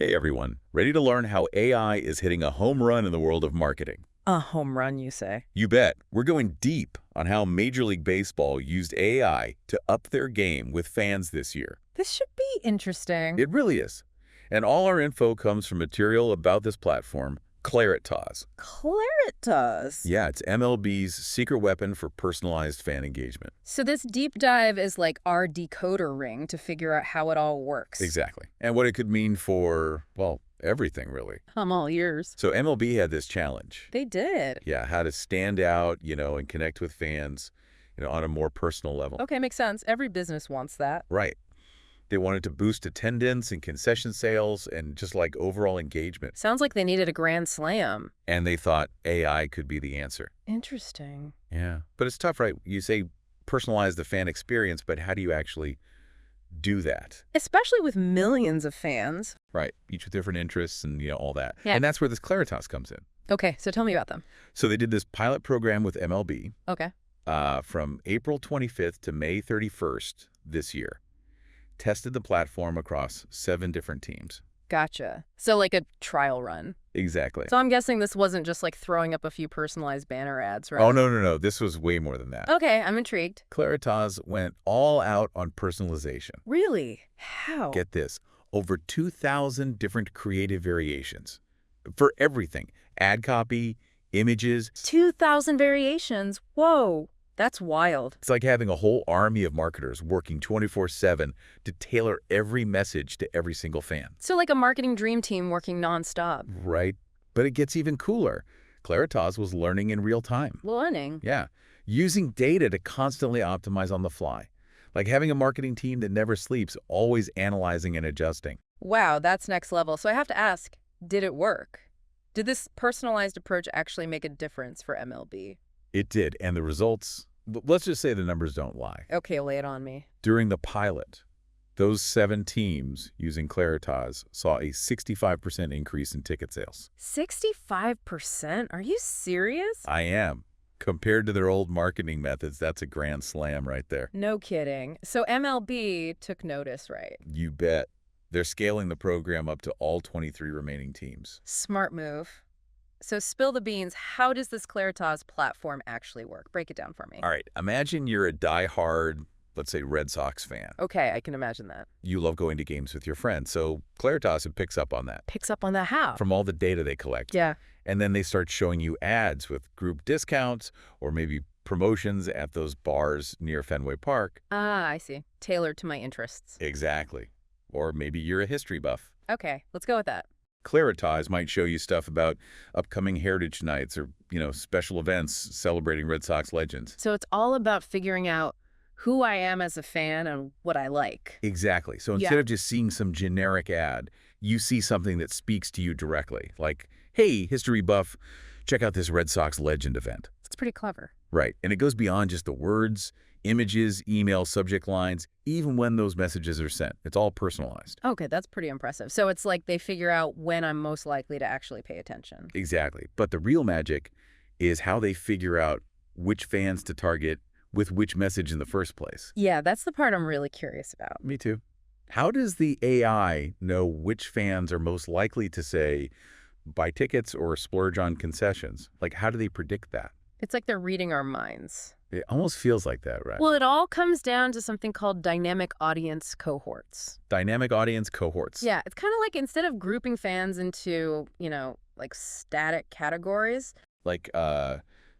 Hey everyone, ready to learn how AI is hitting a home run in the world of marketing? A home run, you say? You bet. We're going deep on how Major League Baseball used AI to up their game with fans this year. This should be interesting. It really is. And all our info comes from material about this platform, Claritas. Claritas. Yeah, it's MLB's secret weapon for personalized fan engagement. So this deep dive is like our decoder ring to figure out how it all works. Exactly. And what it could mean for, well, everything really. I'm all ears. So MLB had this challenge. They did. Yeah, how to stand out, and connect with fans, on a more personal level. Okay, makes sense. Every business wants that. Right. They wanted to boost attendance and concession sales and just like overall engagement. Sounds like they needed a grand slam. And they thought AI could be the answer. Interesting. Yeah. But it's tough, right? You say personalize the fan experience, but how do you actually do that? Especially with millions of fans. Right. Each with different interests and, all that. Yeah. And that's where this Claritas comes in. Okay, so tell me about them. So they did this pilot program with MLB Okay. from April 25th to May 31st this year. Tested the platform across 7 different teams. Gotcha. So like a trial run. Exactly. So I'm guessing this wasn't just like throwing up a few personalized banner ads, right? Oh, no. This was way more than that. Okay, I'm intrigued. Claritas went all out on personalization. Really? How? Get this, over 2,000 different creative variations for everything. Ad copy, images. 2,000 variations. Whoa, that's wild. It's like having a whole army of marketers working 24/7 to tailor every message to every single fan. So like a marketing dream team working nonstop. Right. But it gets even cooler. Claritas was learning in real time. Learning. Yeah. Using data to constantly optimize on the fly. Like having a marketing team that never sleeps, always analyzing and adjusting. Wow, that's next level. So I have to ask, did it work? Did this personalized approach actually make a difference for MLB? It did, and the results, let's just say the numbers don't lie. Okay, lay it on me. During the pilot, those 7 teams using Claritas saw a 65% increase in ticket sales. 65%? Are you serious? I am. Compared to their old marketing methods, that's a grand slam right there. No kidding. So MLB took notice, right? You bet. They're scaling the program up to all 23 remaining teams. Smart move. So spill the beans. How does this Claritas platform actually work? Break it down for me. All right, imagine you're a diehard, let's say, Red Sox fan. Okay, I can imagine that. You love going to games with your friends, so Claritas picks up on that. Picks up on that how? From all the data they collect. Yeah. And then they start showing you ads with group discounts or maybe promotions at those bars near Fenway Park. Ah, I see. Tailored to my interests. Exactly. Or maybe you're a history buff. Okay, let's go with that. Claritas might show you stuff about upcoming heritage nights or, special events celebrating Red Sox legends. So it's all about figuring out who I am as a fan and what I like. Exactly. So instead of just seeing some generic ad, you see something that speaks to you directly. Like, hey, history buff, check out this Red Sox legend event. It's pretty clever. Right. And it goes beyond just the words, images, email, subject lines, even when those messages are sent. It's all personalized. Okay, that's pretty impressive. So it's like they figure out when I'm most likely to actually pay attention. Exactly. But the real magic is how they figure out which fans to target with which message in the first place. Yeah, that's the part I'm really curious about. Me too. How does the AI know which fans are most likely to say, buy tickets or splurge on concessions? Like, how do they predict that? It's like they're reading our minds. It almost feels like that, right? Well, it all comes down to something called dynamic audience cohorts. Dynamic audience cohorts. Yeah, it's kind of like instead of grouping fans into, like static categories. Like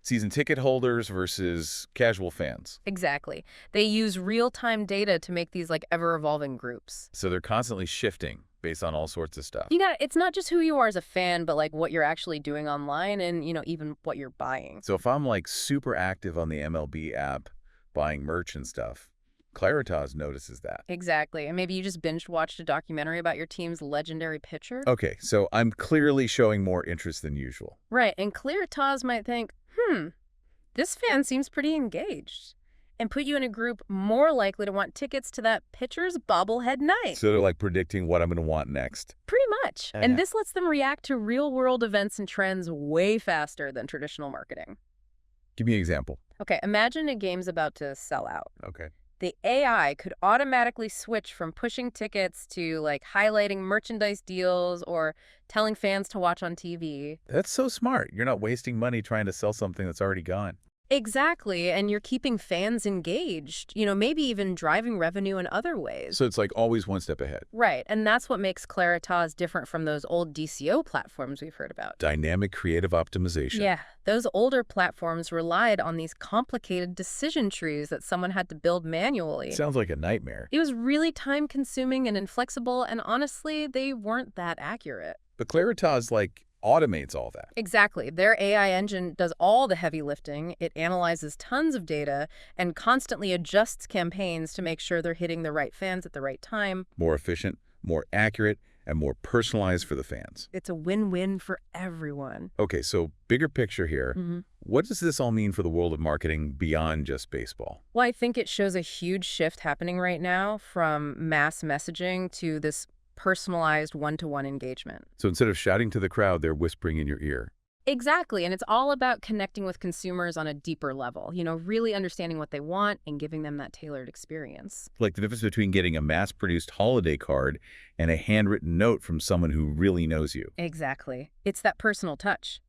season ticket holders versus casual fans. Exactly. They use real-time data to make these like ever-evolving groups. So they're constantly shifting based on all sorts of stuff. It's not just who you are as a fan, but like what you're actually doing online and, even what you're buying. So if I'm like super active on the MLB app, buying merch and stuff, Claritas notices that. Exactly. And maybe you just binge-watched a documentary about your team's legendary pitcher. Okay, so I'm clearly showing more interest than usual. Right. And Claritas might think, this fan seems pretty engaged, and put you in a group more likely to want tickets to that pitcher's bobblehead night. So they're like predicting what I'm going to want next. Pretty much. And this lets them react to real-world events and trends way faster than traditional marketing. Give me an example. Okay, imagine a game's about to sell out. Okay. The AI could automatically switch from pushing tickets to like highlighting merchandise deals or telling fans to watch on TV. That's so smart. You're not wasting money trying to sell something that's already gone. Exactly, and you're keeping fans engaged, maybe even driving revenue in other ways. So it's like always one step ahead. Right, and that's what makes Claritas different from those old DCO platforms we've heard about. Dynamic creative optimization. Yeah, those older platforms relied on these complicated decision trees that someone had to build manually. Sounds like a nightmare. It was really time-consuming and inflexible, and honestly, they weren't that accurate. But Claritas, automates all that. Exactly. Their AI engine does all the heavy lifting. It analyzes tons of data and constantly adjusts campaigns to make sure they're hitting the right fans at the right time. More efficient, more accurate, and more personalized for the fans. It's a win-win for everyone. Okay, so bigger picture here. What does this all mean for the world of marketing beyond just baseball? Well, I think it shows a huge shift happening right now from mass messaging to this personalized one-to-one engagement. So instead of shouting to the crowd, they're whispering in your ear. Exactly, and it's all about connecting with consumers on a deeper level, really understanding what they want and giving them that tailored experience. Like the difference between getting a mass-produced holiday card and a handwritten note from someone who really knows you. Exactly. It's that personal touch.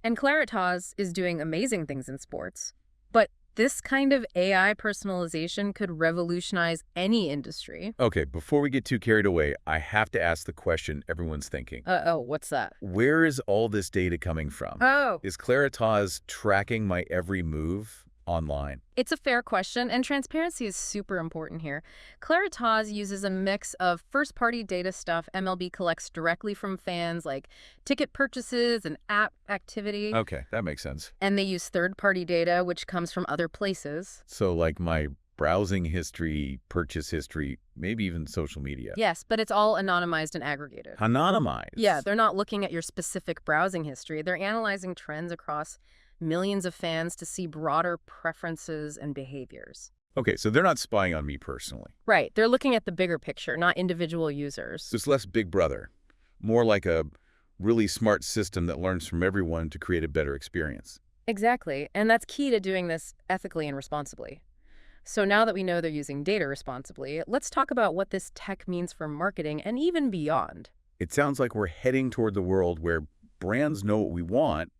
And Claritas is doing amazing things in sports. But this kind of AI personalization could revolutionize any industry. Okay, before we get too carried away, I have to ask the question everyone's thinking. Oh, what's that? Where is all this data coming from? Oh, Is Claritas tracking my every move online? it's a fair question, and transparency is super important here. Claritas uses a mix of first-party data stuff MLB collects directly from fans, like ticket purchases and app activity. Okay, that makes sense. And they use third-party data, which comes from other places. So like my browsing history, purchase history, maybe even social media. Yes, but it's all anonymized and aggregated. Anonymized. Yeah, they're not looking at your specific browsing history. They're analyzing trends across millions of fans to see broader preferences and behaviors. Okay, so they're not spying on me personally. Right. They're looking at the bigger picture, not individual users. So it's less Big Brother, more like a really smart system that learns from everyone to create a better experience. Exactly. And that's key to doing this ethically and responsibly. So now that we know they're using data responsibly, let's talk about what this tech means for marketing and even beyond. It sounds like we're heading toward the world where brands know what we want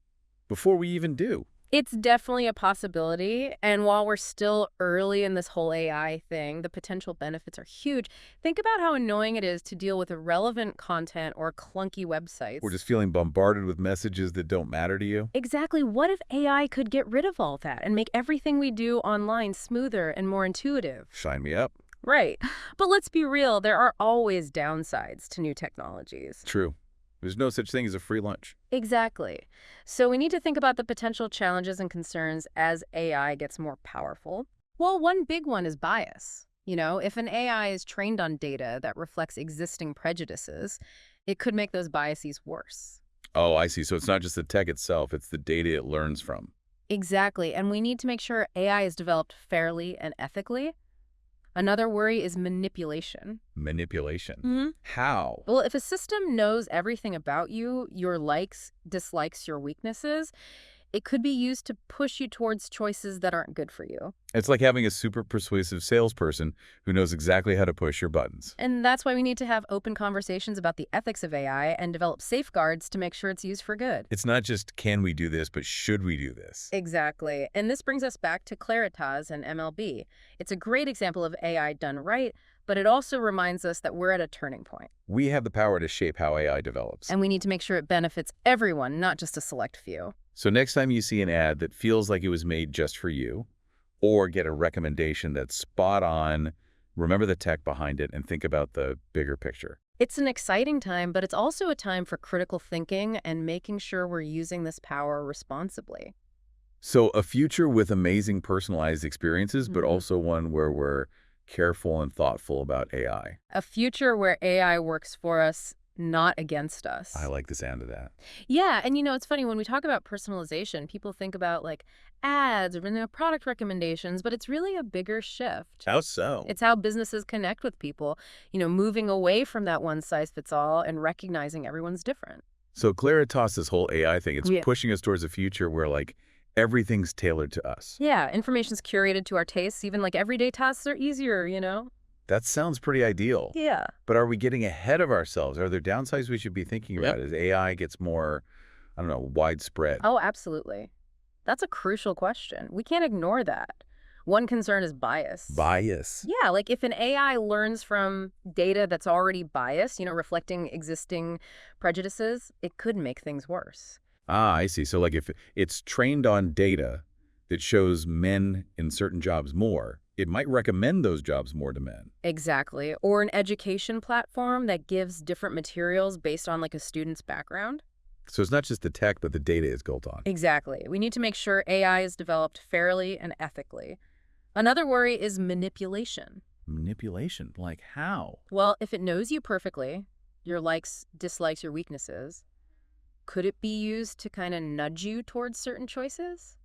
before we even do. It's definitely a possibility, and while we're still early in this whole AI thing, the potential benefits are huge. Think about how annoying it is to deal with irrelevant content or clunky websites. We're just feeling bombarded with messages that don't matter to you. Exactly. What if AI could get rid of all that and make everything we do online smoother and more intuitive? Sign me up. Right. But let's be real, there are always downsides to new technologies. True. There's no such thing as a free lunch. Exactly. So we need to think about the potential challenges and concerns as AI gets more powerful. Well, one big one is bias. If an AI is trained on data that reflects existing prejudices, it could make those biases worse. Oh, I see. So it's not just the tech itself, it's the data it learns from. Exactly. And we need to make sure AI is developed fairly and ethically. Another worry is manipulation. Manipulation. How? Well, if a system knows everything about you, your likes, dislikes, your weaknesses, it could be used to push you towards choices that aren't good for you. It's like having a super persuasive salesperson who knows exactly how to push your buttons. And that's why we need to have open conversations about the ethics of AI and develop safeguards to make sure it's used for good. It's not just can we do this, but should we do this? Exactly. And this brings us back to Claritas and MLB. It's a great example of AI done right, but it also reminds us that we're at a turning point. We have the power to shape how AI develops. And we need to make sure it benefits everyone, not just a select few. So next time you see an ad that feels like it was made just for you, or get a recommendation that's spot on, remember the tech behind it and think about the bigger picture. It's an exciting time, but it's also a time for critical thinking and making sure we're using this power responsibly. So a future with amazing personalized experiences, but Mhm. also one where we're careful and thoughtful about AI. A future where AI works for us, not against us. I like the sound of that. Yeah, and it's funny, when we talk about personalization, people think about like ads or product recommendations, but it's really a bigger shift. How so? It's how businesses connect with people, moving away from that one-size-fits-all and recognizing everyone's different. So Claritas, this whole AI thing, it's Yeah. pushing us towards a future where Everything's tailored to us. Yeah, information's curated to our tastes, even like everyday tasks are easier. That sounds pretty ideal. Yeah. But are we getting ahead of ourselves? Are there downsides we should be thinking Yep. about as AI gets more, I don't know, widespread? Oh, absolutely. That's a crucial question. We can't ignore that. One concern is bias. Bias. Yeah, like if an AI learns from data that's already biased, reflecting existing prejudices, it could make things worse. Ah, I see. So like if it's trained on data that shows men in certain jobs more, it might recommend those jobs more to men. Exactly. Or an education platform that gives different materials based on like a student's background. So it's not just the tech, but the data is built on. Exactly. We need to make sure AI is developed fairly and ethically. Another worry is manipulation. Manipulation? Like how? Well, if it knows you perfectly, your likes, dislikes, your weaknesses, could it be used to kind of nudge you towards certain choices?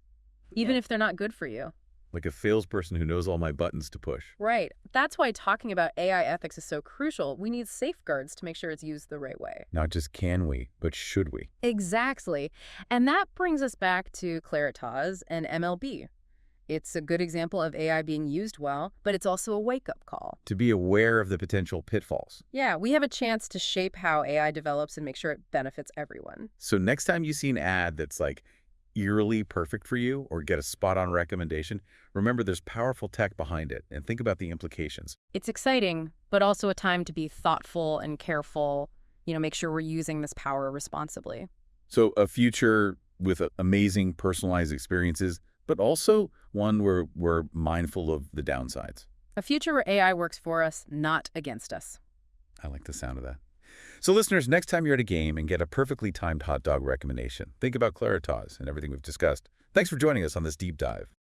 Even if they're not good for you. Like a salesperson who knows all my buttons to push. Right. That's why talking about AI ethics is so crucial. We need safeguards to make sure it's used the right way. Not just can we, but should we? Exactly. And that brings us back to Claritas and MLB. It's a good example of AI being used well, but it's also a wake-up call. To be aware of the potential pitfalls. Yeah, we have a chance to shape how AI develops and make sure it benefits everyone. So next time you see an ad that's like eerily perfect for you or get a spot-on recommendation, remember there's powerful tech behind it and think about the implications. It's exciting, but also a time to be thoughtful and careful, make sure we're using this power responsibly. So a future with amazing personalized experiences, but also one where we're mindful of the downsides. A future where AI works for us, not against us. I like the sound of that. So listeners, next time you're at a game and get a perfectly timed hot dog recommendation, think about Claritas and everything we've discussed. Thanks for joining us on this deep dive.